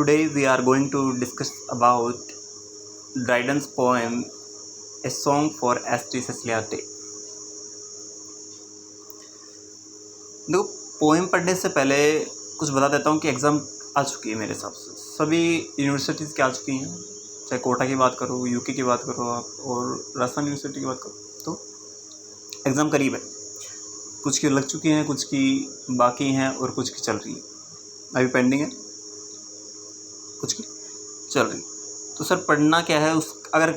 Today we are going to discuss about Dryden's poem A Song for St. Cecilia Day। देखो, poem पढ़ने से पहले कुछ बता देता हूँ कि एग्ज़ाम आ चुकी है मेरे हिसाब से। सभी यूनिवर्सिटीज़ की आ चुकी हैं, चाहे कोटा की बात करो, यूके की बात करो आप, और राजस्थान यूनिवर्सिटी की बात करो, तो एग्ज़ाम करीब है। कुछ की लग चुकी हैं, कुछ की बाकी हैं और कुछ की चल रही है, अभी पेंडिंग है, कुछ की चल रही। तो सर पढ़ना क्या है, उस अगर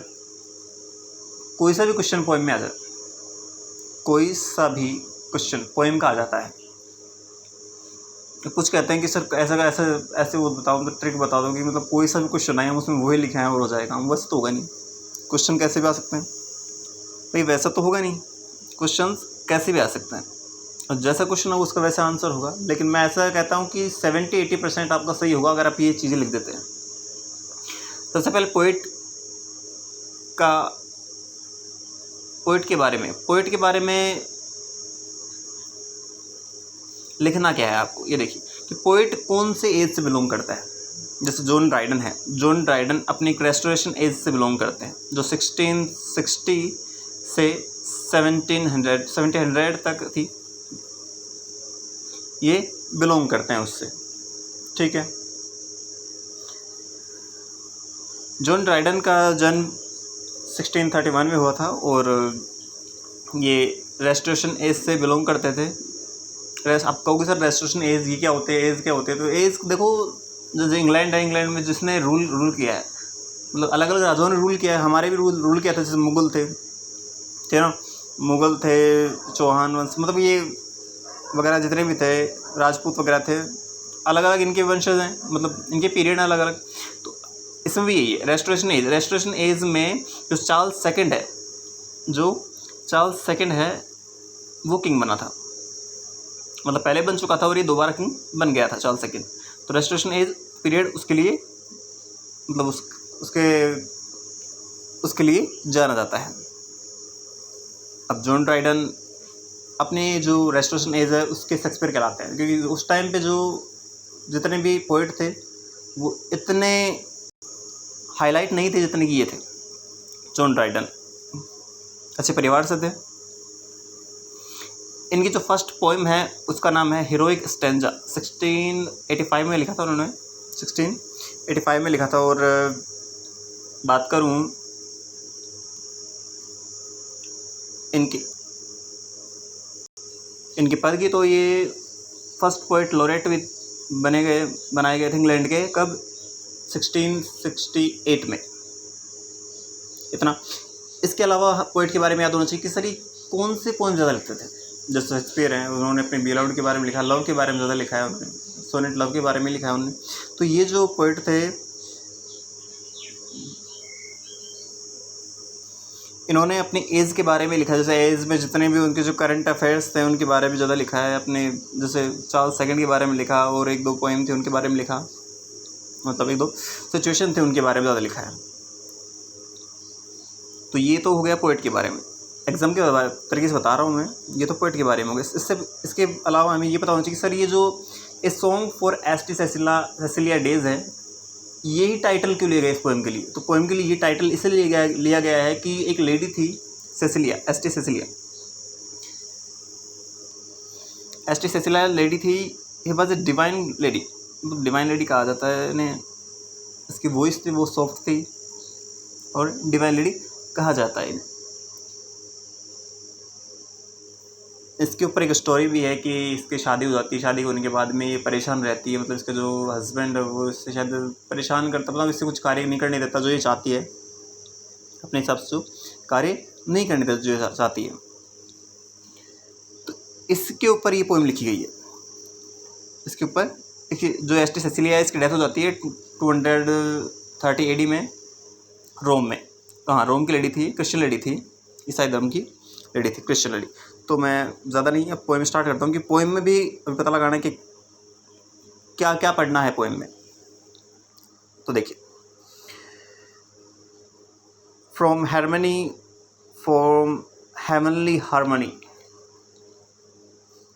कोई सा भी क्वेश्चन पोएम में आ जाए, कोई सा भी क्वेश्चन पोएम का आ जाता है, तो कुछ कहते हैं कि सर ऐसे वो बताओ, तो ट्रिक बता दो कि मतलब कोई सा भी क्वेश्चन आए हम उसमें वही लिखे हैं और हो जाएगा। वैसे तो होगा नहीं, क्वेश्चन कैसे भी आ सकते हैं भाई, वैसा तो होगा नहीं, क्वेश्चन कैसे भी आ सकते हैं और जैसा क्वेश्चन हो उसका वैसा आंसर होगा। लेकिन मैं ऐसा कहता हूँ कि 70-80% आपका सही होगा अगर आप ये चीज़ें लिख देते हैं। सबसे पहले पोइट के बारे में लिखना क्या है आपको, ये देखिए कि पोइट कौन से एज से बिलोंग करता है। जैसे जॉन ड्राइडन है, जॉन ड्राइडन अपनी रेस्टोरेशन एज से बिलोंग करते हैं, जो 1660 से 1700 तक थी, ये बिलोंग करते हैं उससे, ठीक है। जॉन ड्राइडन का जन्म 1631 में हुआ था और ये रेस्टोरेशन एज से बिलोंग करते थे। आप कहोगे सर रेस्टोरेशन एज ये क्या होते हैं, एज क्या होते हैं? तो एज देखो, जैसे इंग्लैंड है, इंग्लैंड में जिसने रूल किया है, मतलब अलग अलग राजाओं ने रूल किया है, हमारे भी रूल किया था। जैसे मुगल थे, ठीक है ना, मुगल थे, चौहान वंश, मतलब ये वगैरह जितने भी थे, राजपूत वगैरह थे, अलग अलग इनके वंशज हैं, मतलब इनके पीरियड हैं अलग अलग। तो इसमें भी यही है, रेस्टोरेशन एज में जो चार्ल्स सेकंड है वो किंग बना था, मतलब पहले बन चुका था और ये दोबारा किंग बन गया था, चार्ल्स सेकंड। तो रेस्टोरेशन एज पीरियड उसके लिए, मतलब उसके लिए जाना जाता है। अब जॉन ड्राइडन अपने जो रेस्टोरेशन एज है उसके शेक्सपियर कहलाते हैं, क्योंकि उस टाइम पे जो जितने भी पोइट थे वो इतने हाईलाइट नहीं थे जितने कि ये थे। जॉन ड्राइडन अच्छे परिवार से थे। इनकी जो फर्स्ट पोएम है उसका नाम है हीरोइक स्टैंजा, 1685 में लिखा था उन्होंने, 1685 में लिखा था। और बात करूं इनकी पद की, तो ये फर्स्ट पोएट लॉरेट बनाए गए थे इंग्लैंड के, कब? 1668 में। इतना। इसके अलावा पोएट के बारे में याद होना चाहिए कि सर ये कौन से पोएम ज़्यादा लिखते थे। जैसे शेक्सपियर हैं, उन्होंने अपने बिलव्ड के बारे में लिखा, लव के बारे में ज़्यादा लिखा है उन्होंने, सोनेट लव के बारे में लिखा है उन्होंने। तो ये जो पोएट थे इन्होंने अपनी एज के बारे में लिखा, जैसे एज में जितने भी उनके जो करंट अफेयर्स थे उनके बारे में ज़्यादा लिखा है अपने, जैसे चार्ल्स सेकंड के बारे में लिखा और 1-2 पोएम थे उनके बारे में लिखा, मतलब 1-2 सिचुएशन थे उनके बारे में ज़्यादा लिखा है। तो ये तो हो गया पोएट के बारे में, एग्जाम के तरीके से बता रहा हूँ मैं, ये तो पोएट के बारे में हो गया। इसके अलावा हमें ये पता होना चाहिए कि सर ये जो a song for Saint Cecilia days है, यही टाइटल क्यों लिया गया इस पोएम के लिए? तो पोएम के लिए ये टाइटल इसलिए लिया गया है कि एक लेडी थी सेसिलिया, एस्ट सेसिलिया लेडी थी। He was a divine lady, मतलब डिवाइन लेडी कहा जाता है इन्हें, इसकी वॉइस थी वो सॉफ्ट थी और डिवाइन लेडी कहा जाता है इन्हें। इसके ऊपर एक स्टोरी भी है कि इसकी शादी हो जाती है, शादी होने के बाद में ये परेशान रहती है, मतलब इसका जो हस्बैंड है वो इससे शायद परेशान करता, मतलब इससे कुछ कार्य नहीं करने देता जो ये चाहती है, अपने हिसाब से कार्य नहीं करने देता जो ये चाहती है। तो इसके ऊपर ये पोएम लिखी गई है। इसके ऊपर जो एस्ट सेसिलिया है, इसकी डेथ हो जाती है 230 AD में रोम में। हाँ, रोम की लेडी थी, क्रिश्चियन लेडी थी, ईसाई धर्म की लेडी थी, क्रिश्चियन लेडी। तो मैं ज़्यादा नहीं, अब पोएम स्टार्ट करता हूँ कि पोएम में भी पता लगाना है कि क्या क्या पढ़ना है पोएम में। तो देखिए, from heavenly harmony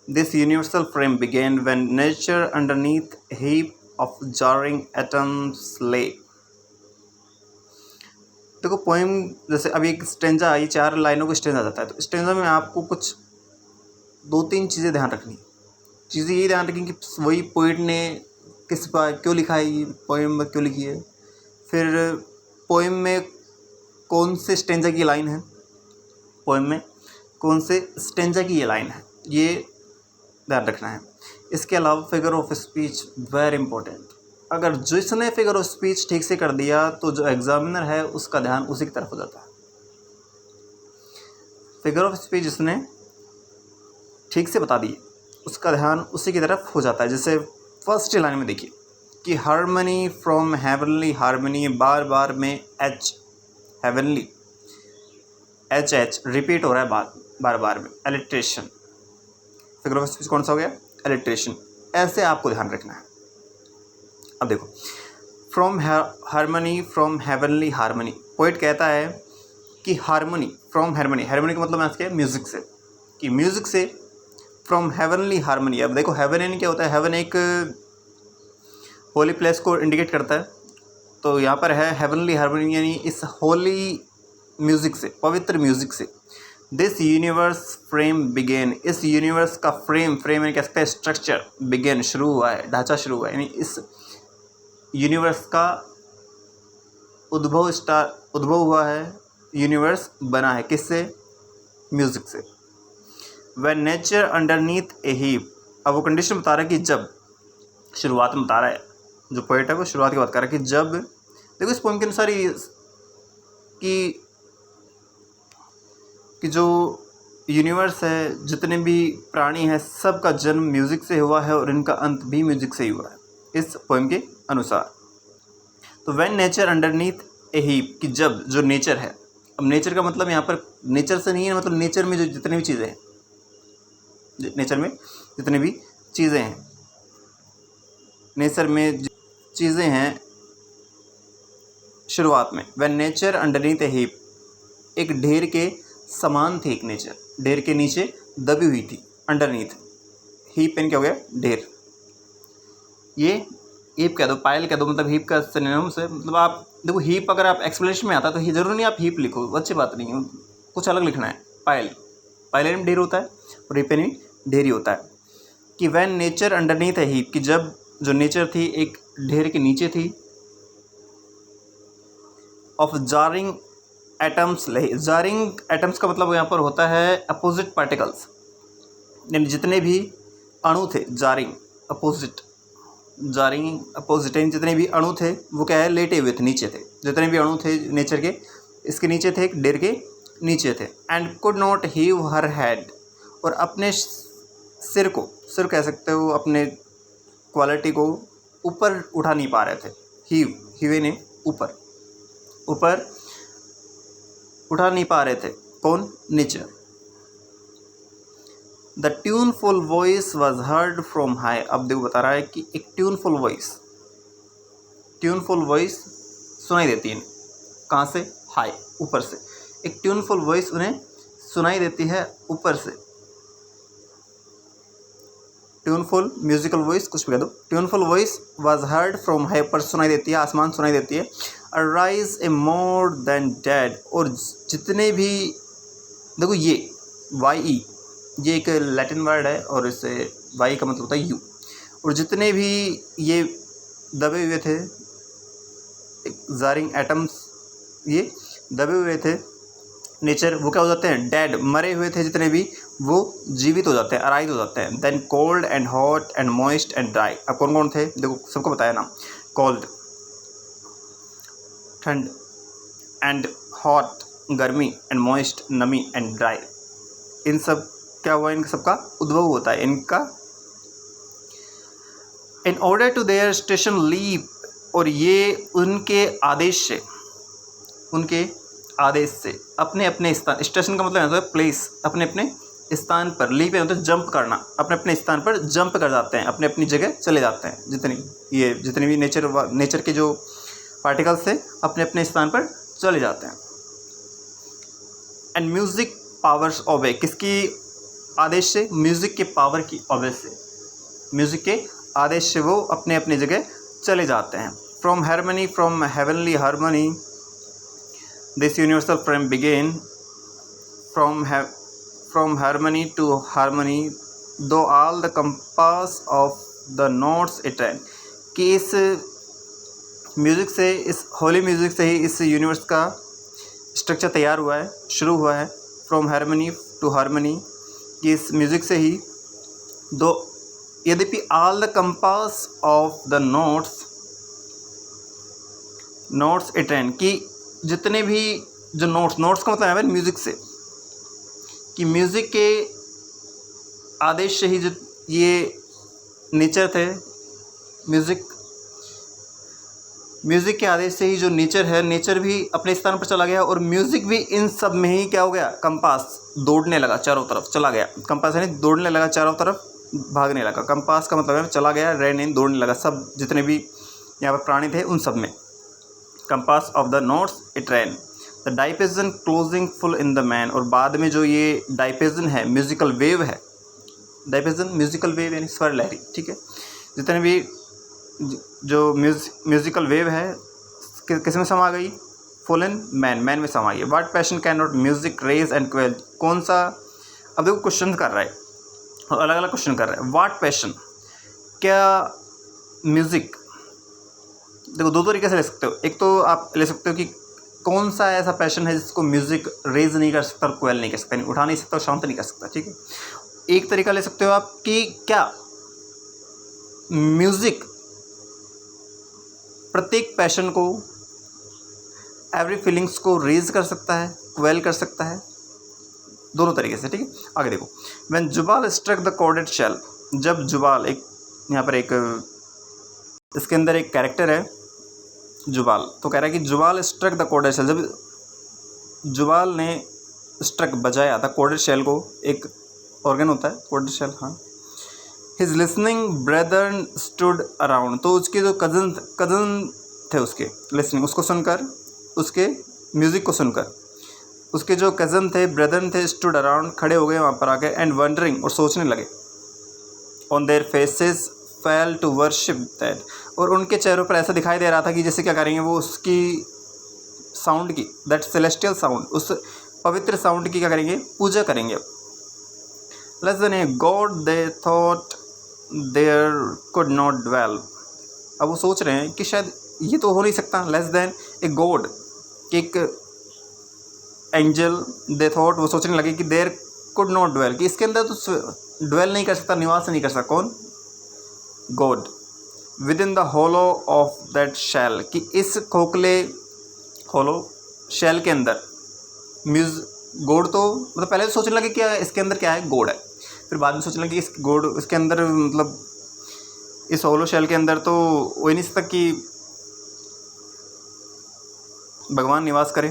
this universal frame began when nature underneath heaped of jarring atoms lay. देखो पोएम जैसे अभी एक स्टेंजा आई, 4 लाइनों को स्टेंजा जाता है, तो स्टेंजा में आपको कुछ 2-3 चीज़ें ध्यान रखनी। चीज़ें ये ध्यान रखें कि वही पोइट ने किस बार क्यों लिखा है, ये पोएम क्यों लिखी है, फिर पोएम में कौन से स्टेंजा की लाइन है, पोएम में कौन से स्टेंजा की ये लाइन है, ये ध्यान रखना है। इसके अलावा figure of speech very important. अगर जिसने फिगर ऑफ स्पीच ठीक से कर दिया तो जो एग्जामिनर है उसका ध्यान उसी की तरफ हो जाता है। फिगर ऑफ स्पीच जिसने ठीक से बता दी उसका ध्यान उसी की तरफ हो जाता है। जैसे फर्स्ट लाइन में देखिए कि हारमनी फ्रॉम हेवनली, हारमनी बार बार में H, heavenly H H repeat हो रहा है बार बार में, एलिट्रेशन। फिगर ऑफ स्पीच कौन सा हो गया, एलिट्रेशन। ऐसे आपको ध्यान रखना है। अब देखो from harmony from heavenly harmony, poet कहता है कि हारमोनी फ्रॉम हारमनी, हारमनी का मतलब क्या है, म्यूजिक से, कि म्यूजिक से फ्रॉम हेवनली हारमनी। अब देखो हेवन यानी क्या होता है, हेवन एक होली प्लेस को इंडिकेट करता है, तो यहाँ पर है हेवनली हारमनी यानी इस होली म्यूजिक से, पवित्र म्यूजिक से। दिस यूनिवर्स फ्रेम बिगेन, इस यूनिवर्स का फ्रेम यानी क्या सकता है, स्ट्रक्चर, बिगेन शुरू हुआ है, ढांचा शुरू हुआ है, यानी इस यूनिवर्स का उद्भव हुआ है, यूनिवर्स बना है किससे, म्यूजिक से। When nature underneath A heap, अब वो कंडीशन बता रहा है कि जब, शुरुआत में बता रहा है, जो पोएट है वो शुरुआत की बात कर रहा है कि जब, देखो इस पोएम के अनुसार कि जो यूनिवर्स है, जितने भी प्राणी हैं, सब का जन्म म्यूज़िक से हुआ है और इनका अंत भी म्यूज़िक से ही हुआ है इस पोएम के अनुसार। तो when nature underneath A heap, कि जब जो नेचर है, अब नेचर का मतलब यहाँ पर नेचर से नहीं है, मतलब नेचर में जो जितनी भी चीज़ें हैं, नेचर में जितनी भी चीज़ें हैं, नेचर में चीज़ें हैं शुरुआत में। When nature underneath A heap, एक ढेर के समान थी एक नेचर, ढेर के नीचे दबी हुई थी, अंडरनीथ, हीप पेन क्या हो गया, ढेर। ये हीप कह दो, पायल कह दो, मतलब हीप का सिनोनिम से, मतलब आप देखो हीप अगर आप एक्सप्लेनेशन में आता है तो जरूरी नहीं आप हीप लिखो, अच्छी बात नहीं है, कुछ अलग लिखना है। पायल में ढेर होता है और हीप में ढेर ही होता है। कि when nature underneath A heap, कि जब जो नेचर थी एक ढेर के नीचे थी, ऑफ जारिंग एटम्स ले, जारिंग एटम्स का मतलब यहाँ पर होता है अपोजिट पार्टिकल्स, यानी जितने भी अणु थे, जारिंग अपोजिट यानी जितने भी अणु थे वो क्या है, लेटे हुए थे, नीचे थे, जितने भी अणु थे नेचर के, इसके नीचे थे, एक ढेर के नीचे थे। And could not heave her head, और अपने सिर कह सकते हो, अपने क्वालिटी को ऊपर उठा नहीं पा रहे थे। हीवे ने ऊपर उठा नहीं पा रहे थे, कौन, nature. The tuneful voice was heard from high, अब देखो बता रहा है कि एक ट्यूनफुल वॉइस सुनाई देती है, कहाँ से, हाई, ऊपर से। एक ट्यूनफुल वॉइस उन्हें सुनाई देती है ऊपर से। ट्यूनफुल म्यूजिकल वॉइस, कुछ भी कह दो, tuneful voice was heard from high, पर सुनाई देती है, आसमान सुनाई देती है। Arise ye more than dead, और जितने भी, देखो ये वाई, ये एक लैटिन वर्ड है और इससे वाई का मतलब होता है यू, और जितने भी ये दबे हुए थे, जारिंग एटम्स, ये दबे हुए थे नेचर, वो क्या हो जाते हैं, डेड, मरे हुए थे जितने भी, वो जीवित हो जाते हैं, अराइज हो जाते हैं। Then cold and hot and moist and dry, अब कौन कौन थे, देखो सबको बताया ना, कोल्ड ठंड, एंड हॉट गर्मी, एंड मॉइस्ट नमी, एंड ड्राई, इन सब क्या हुआ, इन सबका उद्भव होता है इनका। In order to their station leap, और ये उनके आदेश से अपने अपने स्थान, स्टेशन का मतलब होता है प्लेस, अपने अपने स्थान पर, लीप होता है जंप करना, अपने अपने स्थान पर जंप कर जाते हैं, अपने अपनी जगह चले जाते हैं, जितने भी नेचर के जो पार्टिकल्स थे अपने अपने स्थान पर चले जाते हैं। एंड म्यूजिक पावर्स ओबे, किसकी आदेश से, म्यूजिक के पावर की ओबे से, म्यूजिक के आदेश से वो अपने अपने जगह चले जाते हैं। From harmony, from heavenly harmony this universal frame began, from harmony to harmony through all the compass of the notes it ran. कि इस म्यूज़िक से, इस होली म्यूज़िक से ही इस यूनिवर्स का स्ट्रक्चर तैयार हुआ है, शुरू हुआ है। फ्रॉम हारमनी टू हारमनी, कि इस म्यूज़िक से ही दो, यद्यपि all the compass of the notes it ran, कि जितने भी जो नोट्स का मतलब है म्यूज़िक से, कि म्यूज़िक के आदेश से ही जो ये नेचर थे, म्यूज़िक के आदेश से ही जो नेचर है, नेचर भी अपने स्थान पर चला गया और म्यूज़िक भी इन सब में ही क्या हो गया, कंपास दौड़ने लगा, चारों तरफ चला गया। कंपास यानी दौड़ने लगा, चारों तरफ भागने लगा। कंपास का मतलब है चला गया, रैन इन दौड़ने लगा, सब जितने भी यहाँ पर प्राणी थे उन सब में। Compass of the notes it ran, the diapason closing full in the man. और बाद में जो ये डाइपेजन है, म्यूजिकल वेव है, डाइपेजन म्यूजिकल वेव यानी स्वर लहरी, ठीक है। जितने भी जो म्यूजिकल वेव है किस में समा गई, फुल इन मैन में समा गई। What passion can not music raise and quell, कौन सा, अब देखो क्वेश्चन कर रहा है और अलग अलग क्वेश्चन कर रहा है। व्हाट पैशन, क्या म्यूज़िक, देखो दो तरीके से ले सकते हो। एक तो आप ले सकते हो कि कौन सा ऐसा पैशन है जिसको म्यूज़िक रेज नहीं कर सकता और क्वेल नहीं कर सकता, उठा नहीं सकता और शांत नहीं कर सकता, ठीक है। एक तरीका ले सकते हो आप कि क्या म्यूज़िक प्रत्येक पैशन को, एवरी फीलिंग्स को रेज कर सकता है, क्वेल कर सकता है, दोनों तरीके से, ठीक है। आगे देखो, when Jubal struck the corded shell, जब जुबाल, एक यहाँ पर एक इसके अंदर एक कैरेक्टर है जुबाल, तो कह रहा है कि जुबाल स्ट्रक द कॉर्डेड शेल, जब जुबाल ने स्ट्रक बजाया था कॉर्डेड शेल को, एक ऑर्गन होता है कॉर्डेड शेल, हाँ। His listening brother stood around, तो उसके जो कज़न थे उसके लिसनिंग, उसको सुनकर, उसके म्यूज़िक को सुनकर उसके जो कज़न थे, ब्रदर थे, स्टूड अराउंड, खड़े हो गए वहाँ पर आके, एंड वंडरिंग, और सोचने लगे। On their faces fell to worship that, और उनके चेहरों पर ऐसा दिखाई दे रहा था कि जैसे क्या करेंगे वो उसकी साउंड की, दैट सेलेस्टियल साउंड, उस पवित्र साउंड की क्या करेंगे, पूजा करेंगे। Less than a god they thought there could not dwell, अब वो सोच रहे हैं कि शायद ये तो हो नहीं सकता, लेस देन ए गॉड, एक एंजल, दे थॉट, वो सोचने लगे कि देयर कुड नॉट ड्वेल, कि इसके अंदर तो ड्वेल नहीं कर सकता, निवास नहीं कर सकता, कौन, God, within the hollow of that shell, कि इस खोखले होलो शैल के अंदर गॉड, तो मतलब पहले तो सोचने लगे कि इसके अंदर क्या है, गॉड है, फिर बाद में सोचने लगे इस गॉड, इसके अंदर मतलब इस होलो शैल के अंदर तो हो ही नहीं सकता कि भगवान निवास करे।